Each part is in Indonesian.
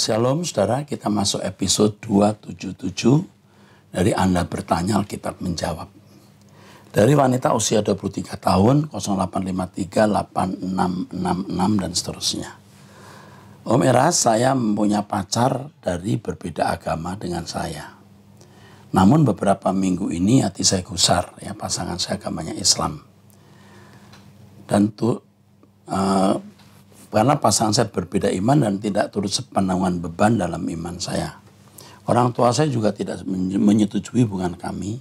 Shalom saudara, kita masuk episode 277 dari Anda Bertanya Alkitab Menjawab. Dari wanita usia 23 tahun, 0853 8666 dan seterusnya. Om Eras, saya mempunyai pacar dari berbeda agama dengan saya. Namun beberapa minggu ini hati saya gusar, ya pasangan saya agamanya Islam. Dan karena pasangan saya berbeda iman dan tidak turut sepenanggungan beban dalam iman saya. Orang tua saya juga tidak menyetujui hubungan kami.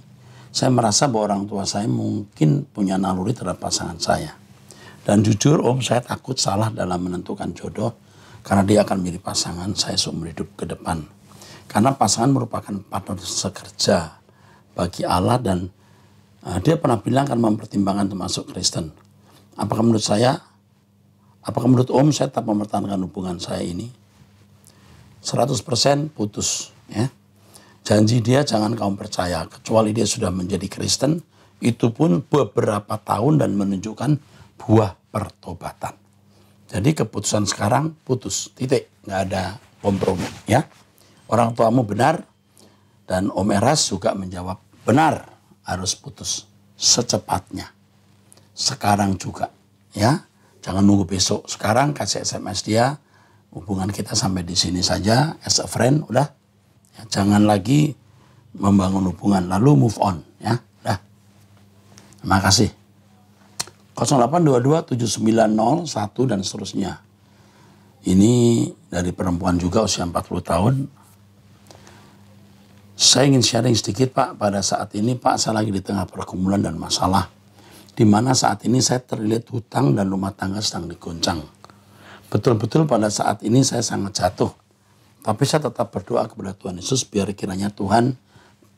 Saya merasa bahwa orang tua saya mungkin punya naluri terhadap pasangan saya. Dan jujur Om, saya takut salah dalam menentukan jodoh karena dia akan menjadi pasangan saya seumur hidup ke depan. Karena pasangan merupakan partner sekerja bagi Allah dan dia pernah bilang akan mempertimbangkan termasuk Kristen. Apakah menurut Om saya tetap mempertahankan hubungan saya ini? 100% putus, ya. Janji dia jangan kamu percaya, kecuali dia sudah menjadi Kristen, itu pun beberapa tahun dan menunjukkan buah pertobatan. Jadi keputusan sekarang putus, titik, nggak ada kompromi, ya. Orang tuamu benar, dan Om Eras juga menjawab benar, harus putus secepatnya. Sekarang juga, ya. Jangan nunggu besok. Sekarang kasih SMS dia. Hubungan kita sampai di sini saja. As a friend, udah. Ya, jangan lagi membangun hubungan. Lalu move on. Ya, udah. Terima kasih. 08227901 dan seterusnya. Ini dari perempuan juga usia 40 tahun. Saya ingin sharing sedikit Pak. Pada saat ini Pak, saya lagi di tengah pergumulan dan masalah. Di mana saat ini saya terlilit hutang dan rumah tangga sedang digoncang. Betul-betul pada saat ini saya sangat jatuh. Tapi saya tetap berdoa kepada Tuhan Yesus biar kiranya Tuhan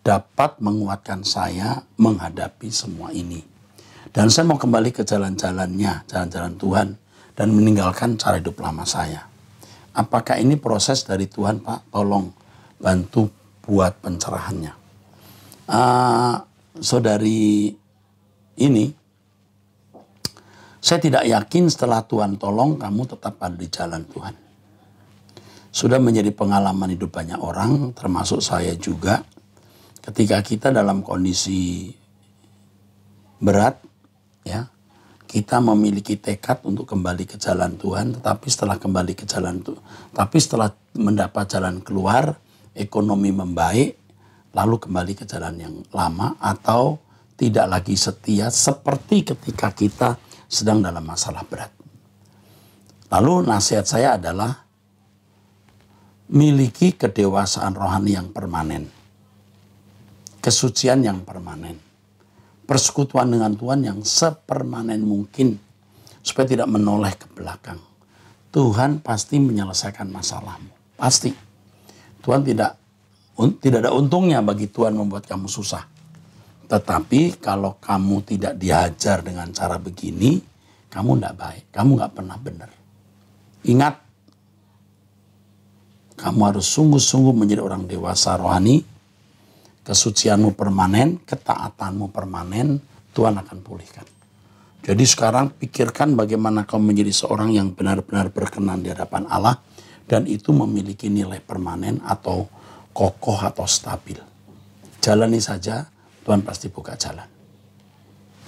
dapat menguatkan saya menghadapi semua ini. Dan saya mau kembali ke jalan-jalannya, jalan-jalan Tuhan. Dan meninggalkan cara hidup lama saya. Apakah ini proses dari Tuhan Pak? Tolong bantu buat pencerahannya. Saudari ini, saya tidak yakin setelah Tuhan tolong kamu tetap ada di jalan Tuhan. Sudah menjadi pengalaman hidup banyak orang, termasuk saya juga. Ketika kita dalam kondisi berat, ya, kita memiliki tekad untuk kembali ke jalan Tuhan. Tetapi setelah kembali ke jalan Tuhan, tapi setelah mendapat jalan keluar, ekonomi membaik, lalu kembali ke jalan yang lama atau tidak lagi setia seperti ketika kita sedang dalam masalah berat. Lalu nasihat saya adalah miliki kedewasaan rohani yang permanen. Kesucian yang permanen. Persekutuan dengan Tuhan yang sepermanen mungkin supaya tidak menoleh ke belakang. Tuhan pasti menyelesaikan masalahmu. Pasti. Tuhan tidak ada untungnya bagi Tuhan membuat kamu susah. Tetapi kalau kamu tidak dihajar dengan cara begini, kamu tidak baik. Kamu nggak pernah benar. Ingat, kamu harus sungguh-sungguh menjadi orang dewasa rohani. Kesucianmu permanen, ketaatanmu permanen, Tuhan akan pulihkan. Jadi sekarang pikirkan bagaimana kamu menjadi seorang yang benar-benar berkenan di hadapan Allah. Dan itu memiliki nilai permanen atau kokoh atau stabil. Jalani saja. Tuhan pasti buka jalan.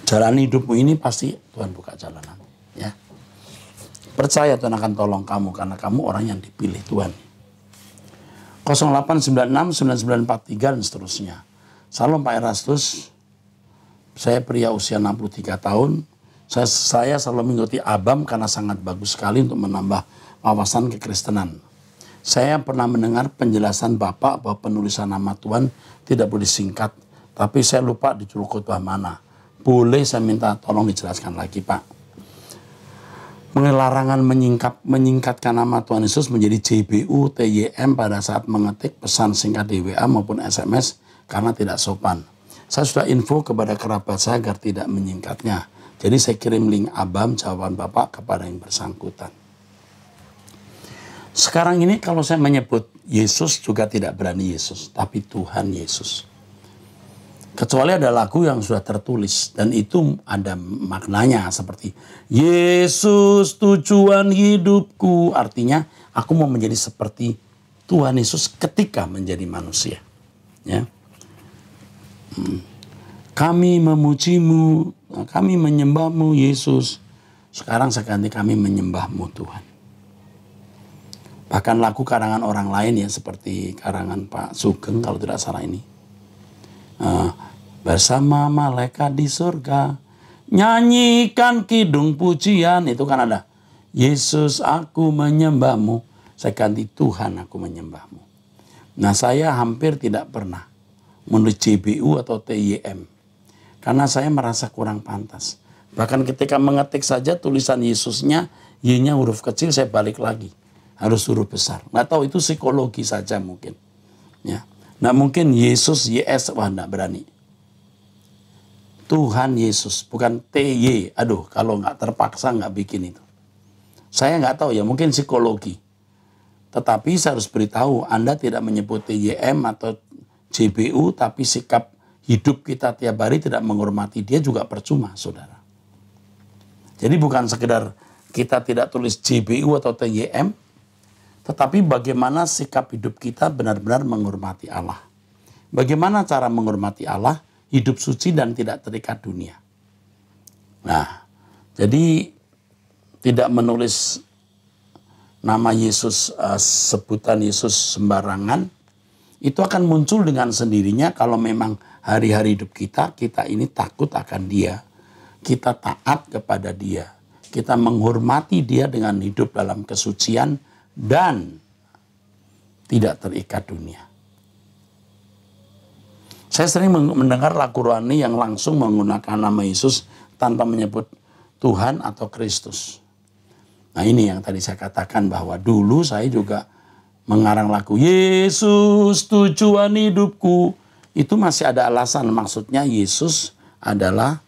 Jalan hidupmu ini pasti Tuhan buka jalanan. Ya. Percaya Tuhan akan tolong kamu karena kamu orang yang dipilih Tuhan. 08969943 dan seterusnya. Salam Pak Erastus. Saya pria usia 63 tahun. Saya selalu mengikuti ABAM karena sangat bagus sekali untuk menambah wawasan kekristenan. Saya pernah mendengar penjelasan Bapak bahwa penulisan nama Tuhan tidak boleh singkat. Tapi saya lupa di juru khotbah mana. Boleh saya minta tolong dijelaskan lagi Pak. Larangan menyingkatkan nama Tuhan Yesus menjadi JBU, TYM pada saat mengetik pesan singkat di WA maupun SMS karena tidak sopan. Saya sudah info kepada kerabat saya agar tidak menyingkatnya. Jadi saya kirim link ABAM jawaban Bapak kepada yang bersangkutan. Sekarang ini kalau saya menyebut Yesus juga tidak berani Yesus, tapi Tuhan Yesus. Kecuali ada lagu yang sudah tertulis dan itu ada maknanya seperti Yesus tujuan hidupku. Artinya aku mau menjadi seperti Tuhan Yesus ketika menjadi manusia. Ya. Kami memujimu, kami menyembahmu Yesus. Sekarang seganti kami menyembahmu Tuhan. Bahkan lagu karangan orang lain ya, seperti karangan Pak Sugeng kalau tidak salah ini. Bersama malaikat di surga, nyanyikan kidung pujian. Itu kan ada, Yesus aku menyembahmu, saya ganti Tuhan aku menyembahmu. Nah, saya hampir tidak pernah menulis JBU atau TYM. Karena saya merasa kurang pantas. Bahkan ketika mengetik saja tulisan Yesusnya, Y-nya huruf kecil, saya balik lagi. Harus huruf besar. Nggak tahu, itu psikologi saja mungkin. Ya. Nah, mungkin Yesus, YS, wah nggak berani. Tuhan Yesus, bukan TY. Aduh, kalau nggak terpaksa nggak bikin itu. Saya nggak tahu ya, mungkin psikologi. Tetapi saya harus beritahu, Anda tidak menyebut TYM atau JBU, tapi sikap hidup kita tiap hari tidak menghormati dia juga percuma, saudara. Jadi bukan sekedar kita tidak tulis JBU atau TYM, tetapi bagaimana sikap hidup kita benar-benar menghormati Allah. Bagaimana cara menghormati Allah? Hidup suci dan tidak terikat dunia. Nah, jadi tidak menulis nama Yesus, sebutan Yesus sembarangan, itu akan muncul dengan sendirinya kalau memang hari-hari hidup kita ini takut akan dia. Kita taat kepada dia. Kita menghormati dia dengan hidup dalam kesucian dan tidak terikat dunia. Saya sering mendengar lagu rohani yang langsung menggunakan nama Yesus tanpa menyebut Tuhan atau Kristus. Nah, ini yang tadi saya katakan bahwa dulu saya juga mengarang lagu Yesus tujuan hidupku. Itu masih ada alasan, maksudnya Yesus adalah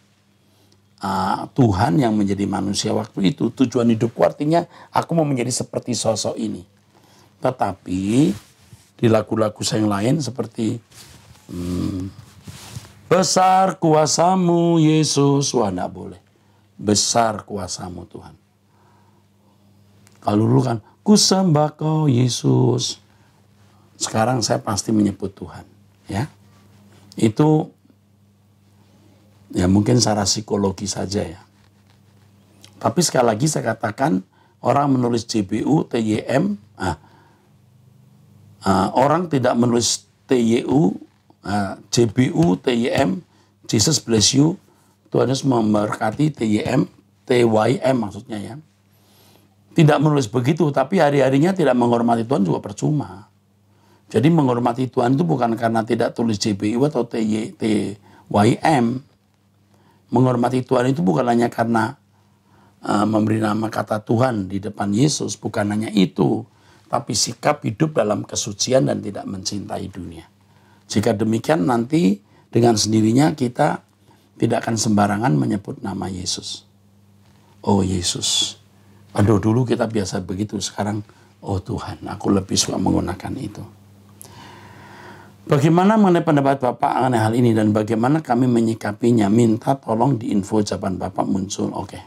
Tuhan yang menjadi manusia waktu itu. Tujuan hidupku artinya aku mau menjadi seperti sosok ini. Tetapi di lagu-lagu saya yang lain seperti besar kuasamu Yesus, wah enggak boleh. Besar kuasamu Tuhan. Kalau dulu kan ku sembah kau Yesus. Sekarang saya pasti menyebut Tuhan, ya. Itu ya mungkin secara psikologi saja ya. Tapi sekali lagi saya katakan, orang menulis JBU, TYM, orang tidak menulis TYU, JBU, TYM, Jesus bless you, Tuhan Yesus memberkati, TYM, TYM maksudnya ya. Tidak menulis begitu, tapi hari-harinya tidak menghormati Tuhan juga percuma. Jadi menghormati Tuhan itu bukan karena tidak tulis JBU atau TYM. Menghormati Tuhan itu bukan hanya karena memberi nama kata Tuhan di depan Yesus, bukan hanya itu, tapi sikap hidup dalam kesucian dan tidak mencintai dunia. Jika demikian nanti dengan sendirinya kita tidak akan sembarangan menyebut nama Yesus. Oh Yesus. Aduh, dulu kita biasa begitu, sekarang oh Tuhan, aku lebih suka menggunakan itu. Bagaimana mengenai pendapat Bapak mengenai hal ini dan bagaimana kami menyikapinya? Minta tolong di info jawaban Bapak muncul. Oke.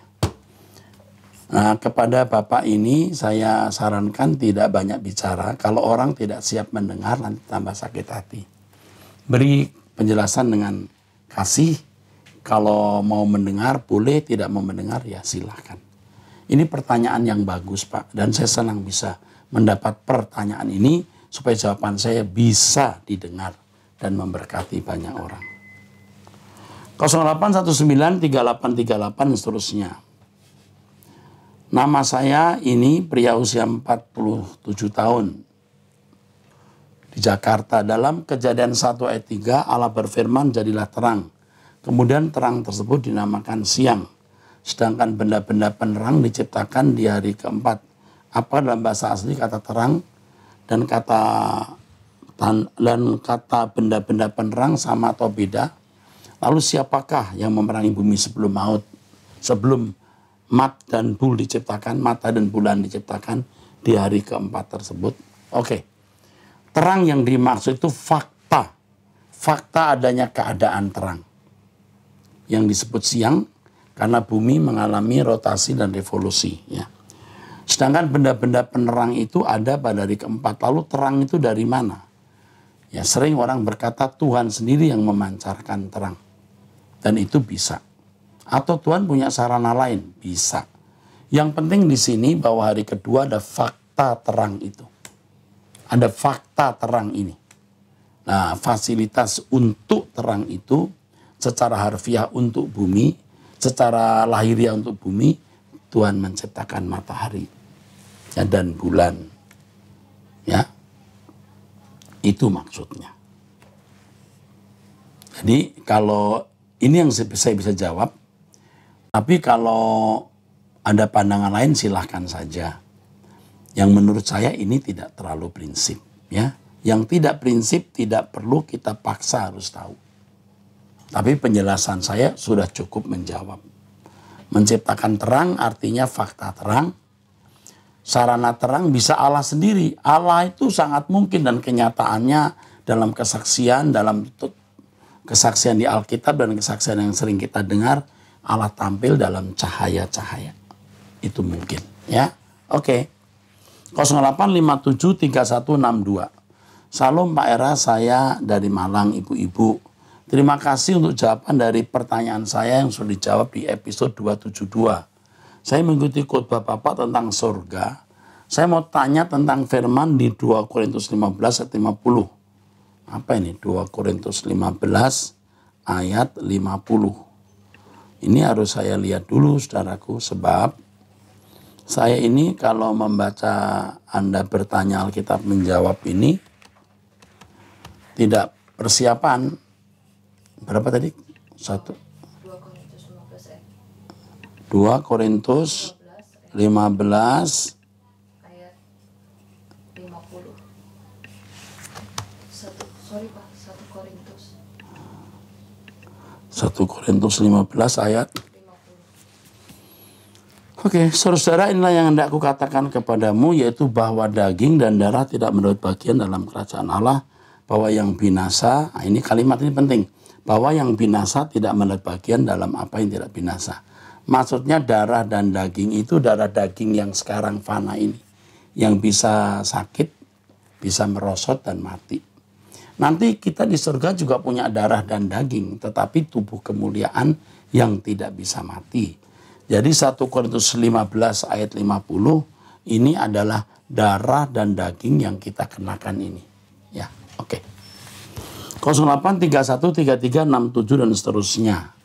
Nah, kepada Bapak ini saya sarankan tidak banyak bicara. Kalau orang tidak siap mendengar nanti tambah sakit hati. Beri penjelasan dengan kasih. Kalau mau mendengar boleh, tidak mau mendengar ya silahkan. Ini pertanyaan yang bagus Pak, dan saya senang bisa mendapat pertanyaan ini supaya jawaban saya bisa didengar dan memberkati banyak orang. 08193838 dan seterusnya. Nama saya ini pria usia 47 tahun di Jakarta. Dalam Kejadian 1 ayat 3 Allah berfirman jadilah terang. Kemudian terang tersebut dinamakan siang. Sedangkan benda-benda penerang diciptakan di hari keempat. Apa dalam bahasa asli kata terang dan kata benda-benda penerang sama atau beda? Lalu siapakah yang memerangi bumi sebelum maut? Sebelum mat dan bul diciptakan, mata dan bulan diciptakan di hari keempat tersebut. Oke. Terang yang dimaksud itu fakta. Fakta adanya keadaan terang. Yang disebut siang karena bumi mengalami rotasi dan revolusi. Ya. Sedangkan benda-benda penerang itu ada pada hari keempat. Lalu terang itu dari mana? Ya, sering orang berkata Tuhan sendiri yang memancarkan terang. Dan itu bisa. Atau Tuhan punya sarana lain, bisa. Yang penting di sini bahwa hari kedua ada fakta terang itu. Ada fakta terang ini. Nah, fasilitas untuk terang itu secara harfiah untuk bumi, secara lahiriah untuk bumi, Tuhan menciptakan matahari ya, dan bulan. Ya. Itu maksudnya. Jadi kalau ini yang saya bisa jawab, tapi kalau ada pandangan lain silahkan saja. Yang menurut saya ini tidak terlalu prinsip. Ya. Yang tidak prinsip tidak perlu kita paksa harus tahu. Tapi penjelasan saya sudah cukup menjawab. Menciptakan terang artinya fakta terang. Sarana terang bisa Allah sendiri. Allah itu sangat mungkin dan kenyataannya dalam kesaksian di Alkitab dan kesaksian yang sering kita dengar, Allah tampil dalam cahaya-cahaya. Itu mungkin, ya. Oke. 08573162. Salam Pak Era, saya dari Malang, ibu-ibu. Terima kasih untuk jawaban dari pertanyaan saya yang sudah dijawab di episode 272. Saya mengikuti khotbah Bapak tentang surga. Saya mau tanya tentang firman di 2 Korintus 15 ayat 50. Apa ini? 2 Korintus 15 ayat 50. Ini harus saya lihat dulu saudaraku, sebab saya ini kalau membaca Anda bertanya Alkitab menjawab ini tidak persiapan. Berapa tadi? 2 Korintus 15 ayat 50. 1 Korintus 15 ayat 50. Oke, saudara-saudara, inilah yang hendak aku katakan kepadamu, yaitu bahwa daging dan darah tidak mendapat bagian dalam kerajaan Allah, bahwa yang binasa, ini kalimat ini penting, bahwa yang binasa tidak mendapat bagian dalam apa yang tidak binasa. Maksudnya darah dan daging itu darah daging yang sekarang fana ini, yang bisa sakit, bisa merosot dan mati. Nanti kita di surga juga punya darah dan daging, tetapi tubuh kemuliaan yang tidak bisa mati. Jadi 1 Korintus 15 ayat 50 ini adalah darah dan daging yang kita kenakan ini. Ya, oke. 08313367 dan seterusnya.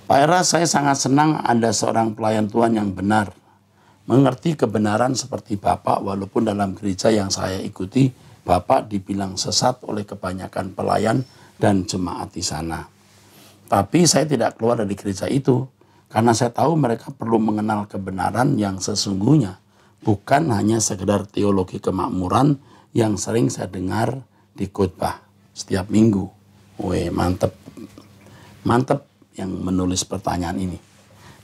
Pak Era, saya sangat senang ada seorang pelayan Tuhan yang benar, mengerti kebenaran seperti Bapak, walaupun dalam gereja yang saya ikuti, Bapak dibilang sesat oleh kebanyakan pelayan dan jemaat di sana. Tapi saya tidak keluar dari gereja itu, karena saya tahu mereka perlu mengenal kebenaran yang sesungguhnya, bukan hanya sekedar teologi kemakmuran yang sering saya dengar di khotbah setiap minggu. Weh, mantep. Mantep yang menulis pertanyaan ini.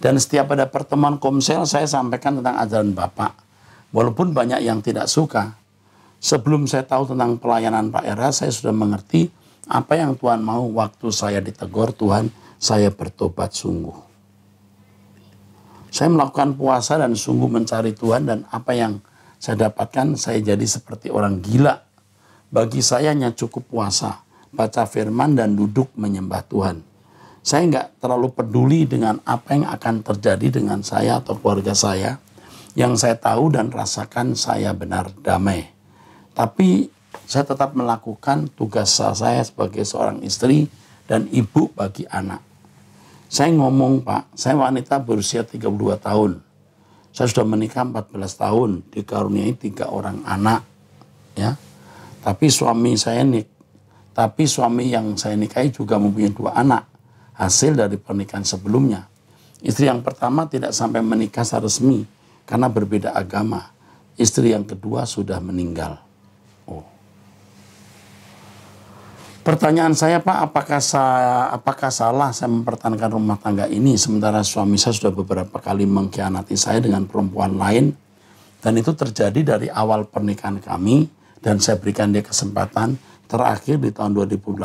Dan setiap ada pertemuan komsel saya sampaikan tentang ajaran Bapak. Walaupun banyak yang tidak suka. Sebelum saya tahu tentang pelayanan Pak Era, saya sudah mengerti apa yang Tuhan mau. Waktu saya ditegur Tuhan, saya bertobat sungguh. Saya melakukan puasa dan sungguh mencari Tuhan, dan apa yang saya dapatkan, saya jadi seperti orang gila. Bagi saya hanya cukup puasa, baca firman dan duduk menyembah Tuhan. Saya nggak terlalu peduli dengan apa yang akan terjadi dengan saya atau keluarga saya. Yang saya tahu dan rasakan saya benar damai. Tapi saya tetap melakukan tugas saya sebagai seorang istri dan ibu bagi anak. Saya ngomong, Pak, saya wanita berusia 32 tahun. Saya sudah menikah 14 tahun, dikaruniai 3 orang anak, ya. Tapi suami yang saya nikahi juga mempunyai 2 anak, hasil dari pernikahan sebelumnya. Istri yang pertama tidak sampai menikah secara resmi karena berbeda agama. Istri yang kedua sudah meninggal. Oh. Pertanyaan saya, Pak, apakah salah saya mempertahankan rumah tangga ini sementara suami saya sudah beberapa kali mengkhianati saya dengan perempuan lain, dan itu terjadi dari awal pernikahan kami, dan saya berikan dia kesempatan terakhir di tahun 2018,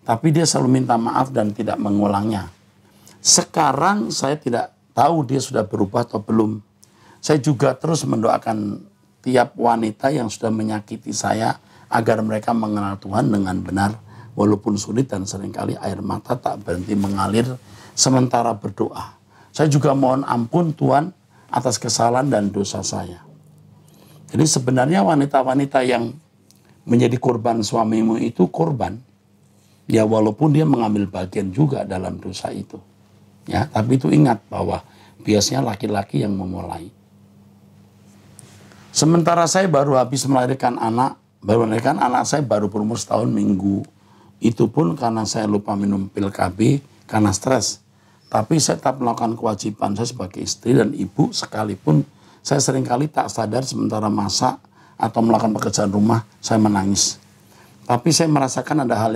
tapi dia selalu minta maaf dan tidak mengulangnya. Sekarang saya tidak tahu dia sudah berubah atau belum. Saya juga terus mendoakan tiap wanita yang sudah menyakiti saya agar mereka mengenal Tuhan dengan benar, walaupun sulit dan seringkali air mata tak berhenti mengalir sementara berdoa. Saya juga mohon ampun Tuhan atas kesalahan dan dosa saya. Jadi sebenarnya wanita-wanita yang menjadi korban suamimu itu korban. Ya walaupun dia mengambil bagian juga dalam dosa itu. Ya, tapi itu ingat bahwa biasanya laki-laki yang memulai. Sementara saya baru habis melahirkan anak saya baru berumur setahun minggu. Itu pun karena saya lupa minum pil KB karena stres. Tapi saya tetap melakukan kewajiban saya sebagai istri dan ibu, sekalipun saya seringkali tak sadar sementara masak atau melakukan pekerjaan rumah saya menangis. Tapi saya merasakan ada hal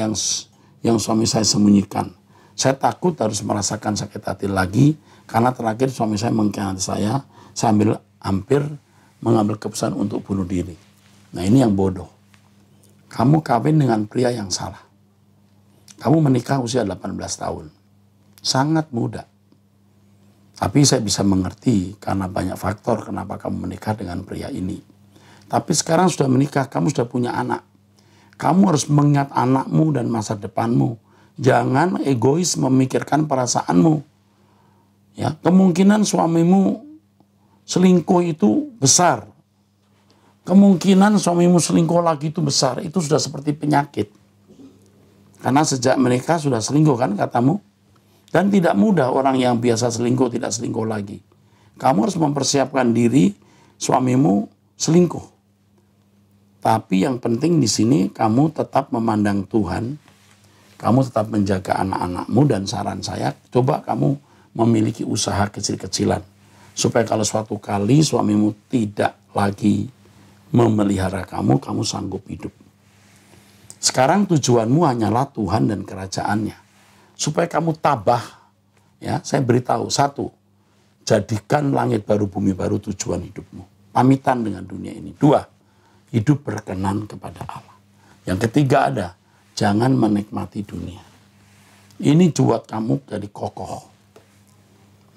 yang suami saya sembunyikan. Saya takut harus merasakan sakit hati lagi karena terakhir suami saya mengkhianati saya sambil hampir mengambil keputusan untuk bunuh diri. Nah ini yang bodoh. Kamu kawin dengan pria yang salah. Kamu menikah usia 18 tahun. Sangat muda. Tapi saya bisa mengerti karena banyak faktor kenapa kamu menikah dengan pria ini. Tapi sekarang sudah menikah, kamu sudah punya anak. Kamu harus mengingat anakmu dan masa depanmu. Jangan egois memikirkan perasaanmu. Ya, kemungkinan suamimu selingkuh itu besar. Kemungkinan suamimu selingkuh lagi itu besar. Itu sudah seperti penyakit. Karena sejak menikah sudah selingkuh kan katamu. Dan tidak mudah orang yang biasa selingkuh tidak selingkuh lagi. Kamu harus mempersiapkan diri suamimu selingkuh. Tapi yang penting di sini kamu tetap memandang Tuhan. Kamu tetap menjaga anak-anakmu dan saran saya coba kamu memiliki usaha kecil-kecilan. Supaya kalau suatu kali suamimu tidak lagi memelihara kamu, kamu sanggup hidup. Sekarang tujuanmu hanyalah Tuhan dan kerajaannya. Supaya kamu tabah, ya saya beritahu, satu, jadikan langit baru, bumi baru tujuan hidupmu. Pamitan dengan dunia ini. Dua, hidup berkenan kepada Allah. Yang ketiga ada, jangan menikmati dunia. Ini buat kamu jadi kokoh.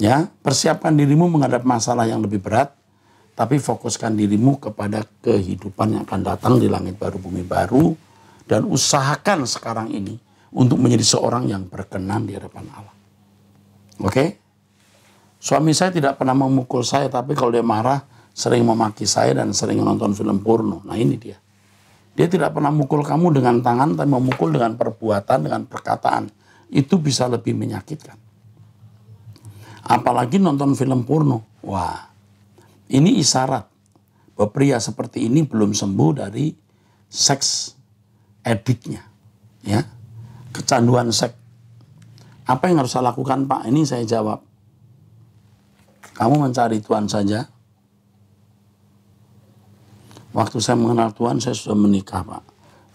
Ya, persiapkan dirimu menghadap masalah yang lebih berat, tapi fokuskan dirimu kepada kehidupan yang akan datang di langit baru, bumi baru, dan usahakan sekarang ini untuk menjadi seorang yang berkenan di hadapan Allah. Oke? Suami saya tidak pernah memukul saya, tapi kalau dia marah, sering memaki saya dan sering nonton film porno. Nah ini dia. Dia tidak pernah mukul kamu dengan tangan, tapi memukul dengan perbuatan, dengan perkataan. Itu bisa lebih menyakitkan. Apalagi nonton film porno. Wah, ini isyarat bahwa pria seperti ini belum sembuh dari seks addictnya. Ya, kecanduan seks. Apa yang harus saya lakukan Pak? Ini saya jawab. Kamu mencari Tuhan saja. Waktu saya mengenal Tuhan, saya sudah menikah Pak.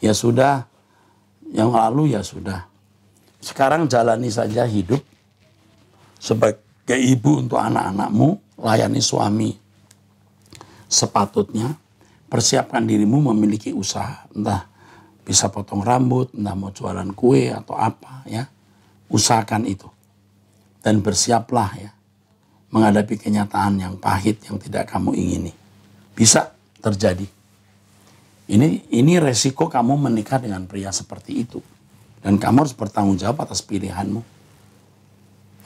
Ya sudah, yang lalu ya sudah. Sekarang jalani saja hidup sebagai ibu untuk anak-anakmu, layani suami sepatutnya, persiapkan dirimu memiliki usaha, entah bisa potong rambut, entah mau jualan kue atau apa ya, usahakan itu. Dan bersiaplah ya, menghadapi kenyataan yang pahit yang tidak kamu ingini. Bisa terjadi. Ini resiko kamu menikah dengan pria seperti itu. Dan kamu harus bertanggung jawab atas pilihanmu.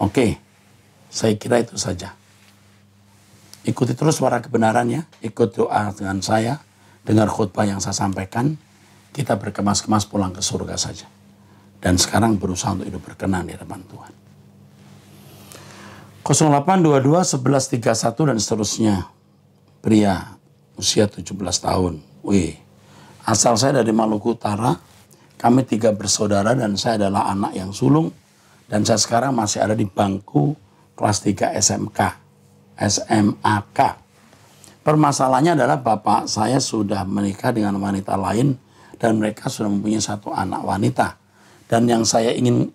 Oke. Saya kira itu saja. Ikuti terus suara kebenarannya, ikut doa dengan saya, dengar khutbah yang saya sampaikan, kita berkemas-kemas pulang ke surga saja. Dan sekarang berusaha untuk hidup berkenan di hadapan Tuhan. 0822 1131 dan seterusnya. Pria usia 17 tahun. Wih, asal saya dari Maluku Utara, kami 3 bersaudara dan saya adalah anak yang sulung. Dan saya sekarang masih ada di bangku kelas 3 SMAK. Permasalahannya adalah bapak saya sudah menikah dengan wanita lain dan mereka sudah mempunyai 1 anak wanita. Dan yang saya ingin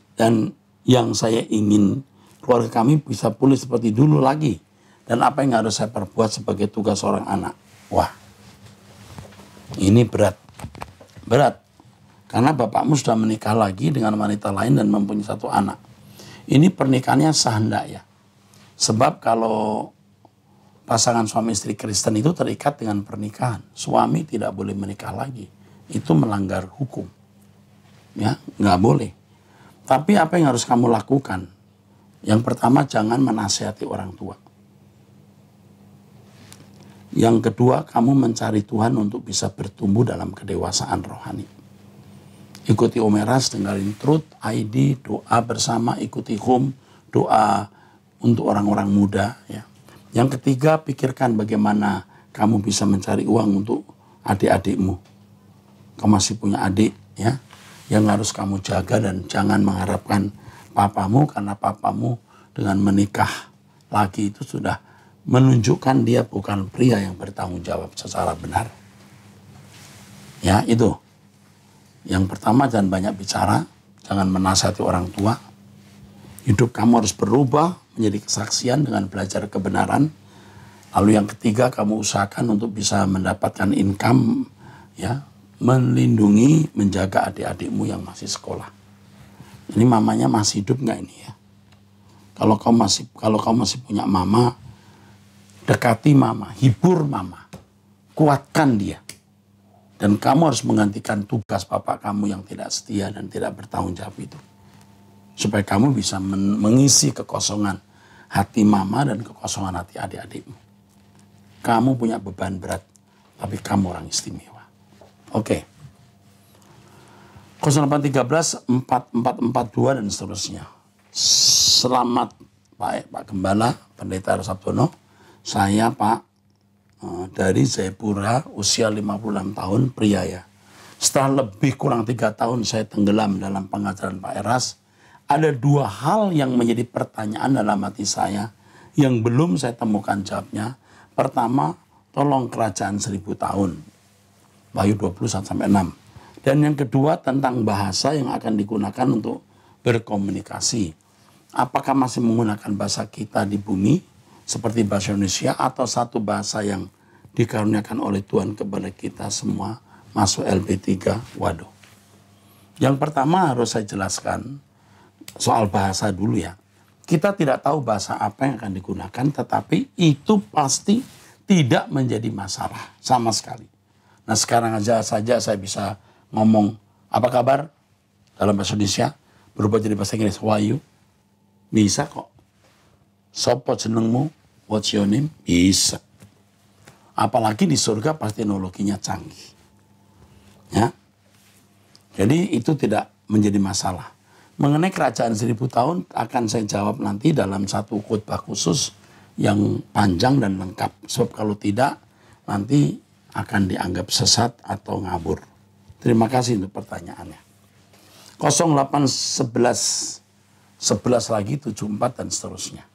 keluarga kami bisa pulih seperti dulu lagi. Dan apa yang harus saya perbuat sebagai tugas seorang anak? Wah, ini berat. Berat. Karena bapakmu sudah menikah lagi dengan wanita lain dan mempunyai 1 anak. Ini pernikahannya sah enggak ya? Sebab kalau pasangan suami istri Kristen itu terikat dengan pernikahan, suami tidak boleh menikah lagi. Itu melanggar hukum. Ya, nggak boleh. Tapi apa yang harus kamu lakukan? Yang pertama, jangan menasihati orang tua. Yang kedua, kamu mencari Tuhan untuk bisa bertumbuh dalam kedewasaan rohani. Ikuti Omeras, dengerin Truth ID, doa bersama, ikuti Home, doa untuk orang-orang muda. Ya. Yang ketiga, pikirkan bagaimana kamu bisa mencari uang untuk adik-adikmu. Kamu masih punya adik, ya, yang harus kamu jaga, dan jangan mengharapkan papamu, karena papamu dengan menikah lagi itu sudah menunjukkan dia bukan pria yang bertanggung jawab secara benar. Ya, itu. Yang pertama, jangan banyak bicara, jangan menasihati orang tua. Hidup kamu harus berubah menjadi kesaksian dengan belajar kebenaran. Lalu yang ketiga, kamu usahakan untuk bisa mendapatkan income, ya, melindungi, menjaga adik-adikmu yang masih sekolah. Ini mamanya masih hidup nggak ini ya? Kalau kamu masih punya mama, dekati mama, hibur mama, kuatkan dia. Dan kamu harus menggantikan tugas bapak kamu yang tidak setia dan tidak bertanggung jawab itu. Supaya kamu bisa mengisi kekosongan hati mama dan kekosongan hati adik-adikmu. Kamu punya beban berat, tapi kamu orang istimewa. Oke. 0813 4442 dan seterusnya. Selamat Pak Gembala, Pendeta Sabtono. Saya Pak dari Jayapura, usia 56 tahun, pria ya. Setelah lebih kurang 3 tahun saya tenggelam dalam pengajaran Pak Eras, ada 2 hal yang menjadi pertanyaan dalam hati saya yang belum saya temukan jawabnya. Pertama, tolong kerajaan 1000 tahun. Wahyu 21-6. Dan yang kedua tentang bahasa yang akan digunakan untuk berkomunikasi. Apakah masih menggunakan bahasa kita di bumi seperti bahasa Indonesia, atau satu bahasa yang dikaruniakan oleh Tuhan kepada kita semua masuk LP3? Waduh. Yang pertama harus saya jelaskan soal bahasa dulu ya. Kita tidak tahu bahasa apa yang akan digunakan, tetapi itu pasti tidak menjadi masalah sama sekali. Nah, sekarang aja saja saya bisa ngomong apa kabar dalam bahasa Indonesia berubah jadi bahasa Inggris. Wahyu, bisa kok. Sopo jenengmu, what's your name, bisa. Apalagi di surga pasti teknologinya canggih. Ya. Jadi itu tidak menjadi masalah. Mengenai kerajaan 1000 tahun akan saya jawab nanti dalam satu khotbah khusus yang panjang dan lengkap. Sebab kalau tidak, nanti akan dianggap sesat atau ngabur. Terima kasih untuk pertanyaannya. 0811 11 lagi 74 dan seterusnya.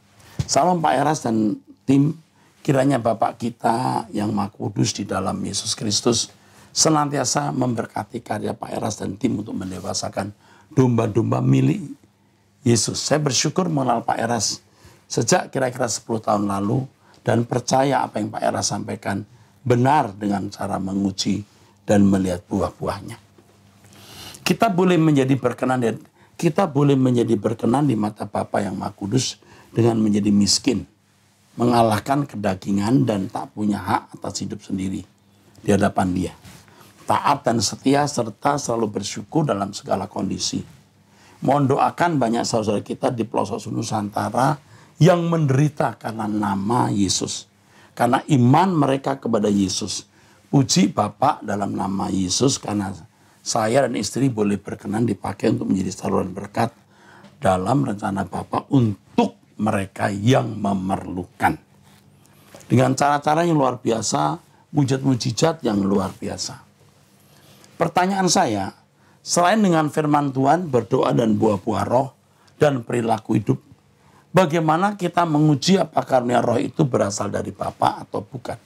Salam Pak Eras dan tim, kiranya Bapak kita yang Maha Kudus di dalam Yesus Kristus senantiasa memberkati karya Pak Eras dan tim untuk mendewasakan domba-domba milik Yesus. Saya bersyukur mengenal Pak Eras sejak kira-kira 10 tahun lalu dan percaya apa yang Pak Eras sampaikan benar dengan cara menguji dan melihat buah-buahnya. Kita boleh menjadi berkenan di mata Bapa yang Maha Kudus dengan menjadi miskin, mengalahkan kedagingan dan tak punya hak atas hidup sendiri di hadapan Dia. Taat dan setia serta selalu bersyukur dalam segala kondisi. Mohon doakan banyak saudara kita di pelosok Nusantara yang menderita karena nama Yesus. Karena iman mereka kepada Yesus. Puji Bapak dalam nama Yesus, karena saya dan istri boleh berkenan dipakai untuk menjadi saluran berkat dalam rencana Bapak untuk mereka yang memerlukan. Dengan cara-cara yang luar biasa, mujizat-mujizat yang luar biasa. Pertanyaan saya, selain dengan firman Tuhan, berdoa dan buah-buah roh, dan perilaku hidup, bagaimana kita menguji apakah karunia roh itu berasal dari Bapa atau bukan?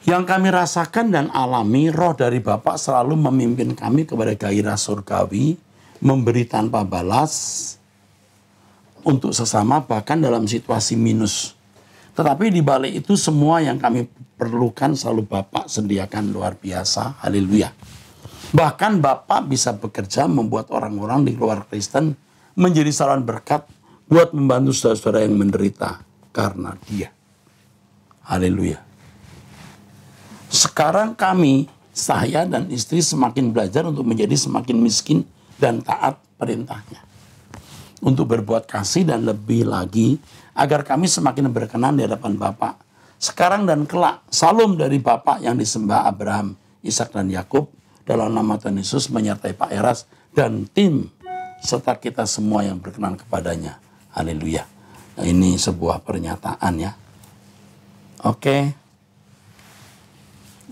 Yang kami rasakan dan alami, roh dari Bapa selalu memimpin kami kepada gairah surgawi, memberi tanpa balas untuk sesama, bahkan dalam situasi minus. Tetapi di balik itu semua yang kami perlukan selalu Bapak sediakan luar biasa. Haleluya. Bahkan Bapak bisa bekerja membuat orang-orang di luar Kristen menjadi saluran berkat buat membantu saudara-saudara yang menderita karena dia. Haleluya. Sekarang kami, saya dan istri semakin belajar untuk menjadi semakin miskin dan taat perintahnya. Untuk berbuat kasih dan lebih lagi, agar kami semakin berkenan di hadapan Bapa. Sekarang dan kelak, salam dari Bapa yang disembah Abraham, Ishak dan Yakub, dalam nama Tuhan Yesus menyertai Pak Eras dan tim, serta kita semua yang berkenan kepadanya. Haleluya. Nah, ini sebuah pernyataan ya. Oke.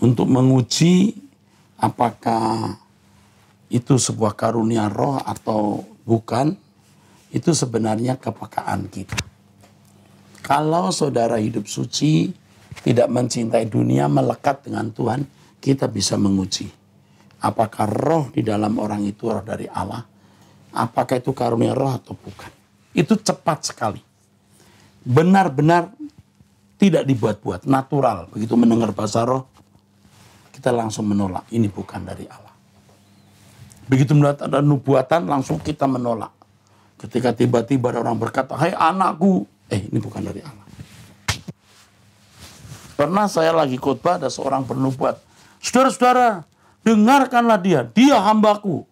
Untuk menguji apakah itu sebuah karunia roh atau bukan, itu sebenarnya kepekaan kita. Kalau saudara hidup suci, tidak mencintai dunia, melekat dengan Tuhan, kita bisa menguji. Apakah roh di dalam orang itu roh dari Allah? Apakah itu karunia roh atau bukan? Itu cepat sekali. Benar-benar tidak dibuat-buat, natural. Begitu mendengar bahasa roh, kita langsung menolak. Ini bukan dari Allah. Begitu melihat ada nubuatan, langsung kita menolak. Ketika tiba-tiba ada orang berkata, hai anakku, ini bukan dari Allah. Pernah saya lagi khotbah, ada seorang bernubuat. Saudara-saudara, dengarkanlah dia hambaku.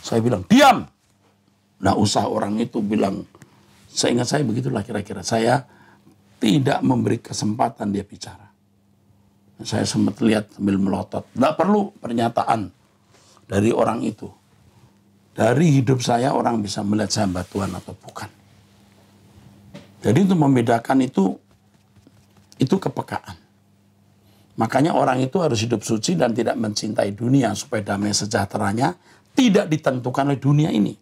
Saya bilang, diam. Nah, usaha orang itu bilang, seingat saya begitulah kira-kira. Saya tidak memberi kesempatan dia bicara. Saya sempat lihat sambil melotot. Tidak perlu pernyataan dari orang itu. Dari hidup saya orang bisa melihat saya hamba Tuhan atau bukan. Jadi untuk membedakan itu kepekaan. Makanya orang itu harus hidup suci dan tidak mencintai dunia supaya damai sejahteranya tidak ditentukan oleh dunia ini.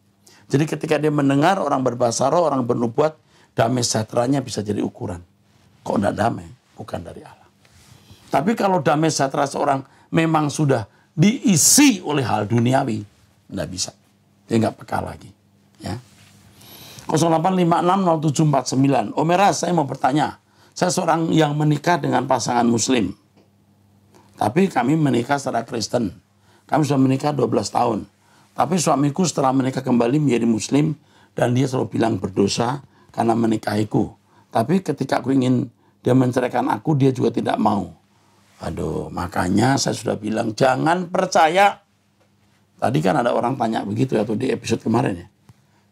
Jadi ketika dia mendengar orang berbahasa roh, orang bernubuat, damai sejahteranya bisa jadi ukuran. Kok tidak damai? Bukan dari Allah. Tapi kalau damai sejahtera seorang memang sudah diisi oleh hal duniawi, tidak bisa. Dia nggak peka lagi. Ya. 08560749. Om Eras, saya mau bertanya. Saya seorang yang menikah dengan pasangan muslim. Tapi kami menikah secara Kristen. Kami sudah menikah 12 tahun. Tapi suamiku setelah menikah kembali menjadi muslim. Dan dia selalu bilang berdosa karena menikahiku. Tapi ketika aku ingin dia menceraikan aku, dia juga tidak mau. Aduh, makanya saya sudah bilang jangan percaya. Tadi kan ada orang tanya begitu ya, tuh di episode kemarin ya.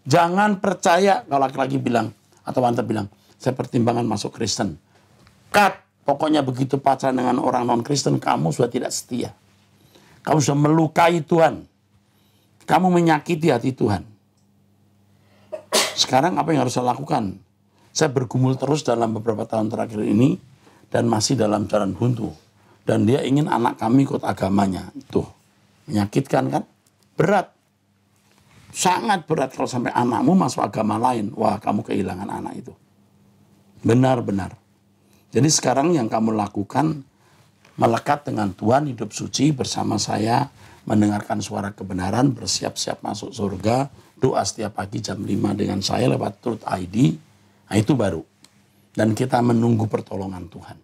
Jangan percaya kalau laki-laki bilang atau wanita bilang, saya pertimbangan masuk Kristen. Cut. Pokoknya begitu pacaran dengan orang non-Kristen, kamu sudah tidak setia. Kamu sudah melukai Tuhan. Kamu menyakiti hati Tuhan. Sekarang apa yang harus saya lakukan? Saya bergumul terus dalam beberapa tahun terakhir ini dan masih dalam jalan buntu. Dan dia ingin anak kami ikut agamanya. Tuh, menyakitkan kan? Berat. Sangat berat kalau sampai anakmu masuk agama lain. Wah, kamu kehilangan anak itu. Benar-benar. Jadi sekarang yang kamu lakukan, melekat dengan Tuhan, hidup suci bersama saya, mendengarkan suara kebenaran, bersiap-siap masuk surga, doa setiap pagi jam 5 dengan saya lewat Truth ID. Nah, itu baru. Dan kita menunggu pertolongan Tuhan.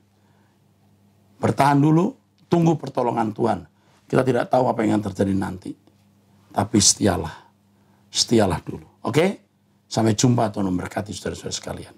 Bertahan dulu, tunggu pertolongan Tuhan. Kita tidak tahu apa yang akan terjadi nanti. Tapi setialah. Setialah dulu. Oke? Sampai jumpa, Tuhan memberkati saudara-saudara sekalian.